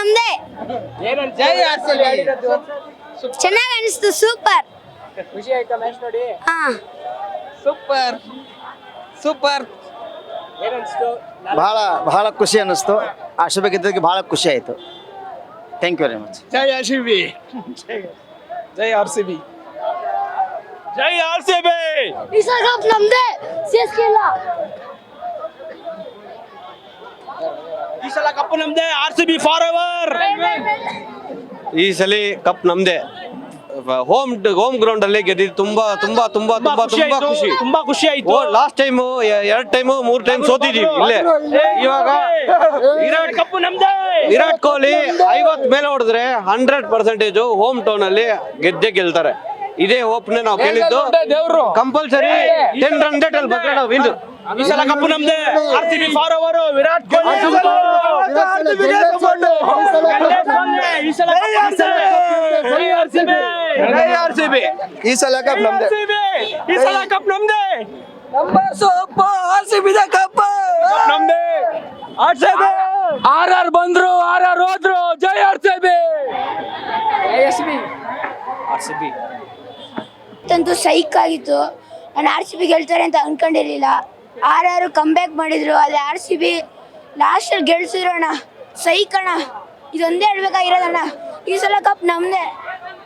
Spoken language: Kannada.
ನಮ್ದೇ. ಚೆನ್ನಾಗಿ ಅನಿಸ್ತು. ಸೂಪರ್. ಖುಷಿ ಆಯ್ತಾ ಮ್ಯಾಚ್ ನೋಡಿ? ಹಾ ಸೂಪರ್ ಸೂಪರ್. ಏನನ್ಸ್ತು? ಬಹಳ ಬಹಳ ಖುಷಿ ಅನ್ನಿಸ್ತು. ಆರ್‌ಸಿಬಿ ಗೆದ್ದಕ್ಕೆ ಬಹಳ ಖುಷಿ ಆಯಿತು. Thank you very much. ಜೈ ಆರ್‌ಸಿಬಿ. ಜೈ ಆರ್‌ಸಿಬಿ. ಜೈ ಆರ್‌ಸಿಬಿ. ಈ ಸಲ ಕಪ್ ನಮ್ದೇ. ಸಿಎಸ್ಕೆ ಇಲ್ಲ. ಈ ಸಲ ಕಪ್ ನಮ್ದೇ. RCB for ever. ಈ ಸಲ ಕಪ್ ನಮ್ದೇ. ಹೋಮ್ ಗ್ರೌಂಡ್ ಅಲ್ಲಿ ಗೆದ್ದಿದ್ದು ತುಂಬಾ ತುಂಬಾ ತುಂಬಾ ತುಂಬಾ ತುಂಬಾ ಖುಷಿ. ತುಂಬಾ ಖುಷಿ ಆಯ್ತು. ಲಾಸ್ಟ್ ಟೈಮ್ 2 ಟೈಮ್ 3 ಟೈಮ್ ಸೋತಿದೀವಿ ಇಲ್ಲೇ. ಇವಾಗ ಕಪ್ ನಮ್ದೇ. ವಿರಾಟ್ ಕೊಹ್ಲಿ 50 ಮೇಲೆ ಹೊಡೆದ್ರೆ 100% ಹೋಮ್ ಟೌನ್ ಅಲ್ಲಿ ಗೆದ್ದೇ ಗೆಲ್ತಾರೆ. ಇದೇ ಹೋಪ್ನೆ ನಾವು ಕೇಳಿದ್ದು. ಕಂಪಲ್ಸರಿ 10 ರನ್ ಅಲ್ಲಿ ಬಂದ್ರೆ ನಾವು ವಿನ್. ಈ ಸಲ ಕಪ್ ನಮ್ದೇ. RCB for ever. Virat Kohli ಈ ಸಲ ಆರ್‌ಸಿಬಿ. ಈ ಸಲ ಕಪ್ ನಮ್ದೇ. ಈ ಸಲ ಕಪ್ ನಮ್ದೇ. ನಮ್ದೇ. ಆರ್‌ಸಿಬಿ. ಆರ್ ಬಂದ್ರು, ಆರ್ ಹೋದ್ರು. ಜೈ ಆರ್‌ಸಿಬಿ. ಆರ್‌ಸಿಬಿ ಅಂತೂ ಸೈಕ್ ಆಗಿತ್ತು. ನಾನು ಆರ್‌ಸಿಬಿ ಗೆಲ್ತಾರೆ ಅಂತ ಅನ್ಕೊಂಡಿರ್ಲಿಲ್ಲ. ಆರ್ ಕಮ್ಬ್ಯಾಕ್ ಮಾಡಿದ್ರು. ಅದೇ ಆರ್‌ಸಿಬಿ ಲಾಸ್ಟಲ್ಲಿ ಗೆಲ್ಸಿದ್ರಣ್ಣ. ಸೈಕ್ ಅಣ್ಣ. ಇದೊಂದೇ ಹೇಳ್ಬೇಕಾಗಿರೋದಣ್ಣ. ಈ ಸಲ ಕಪ್ ನಮ್ದೇ.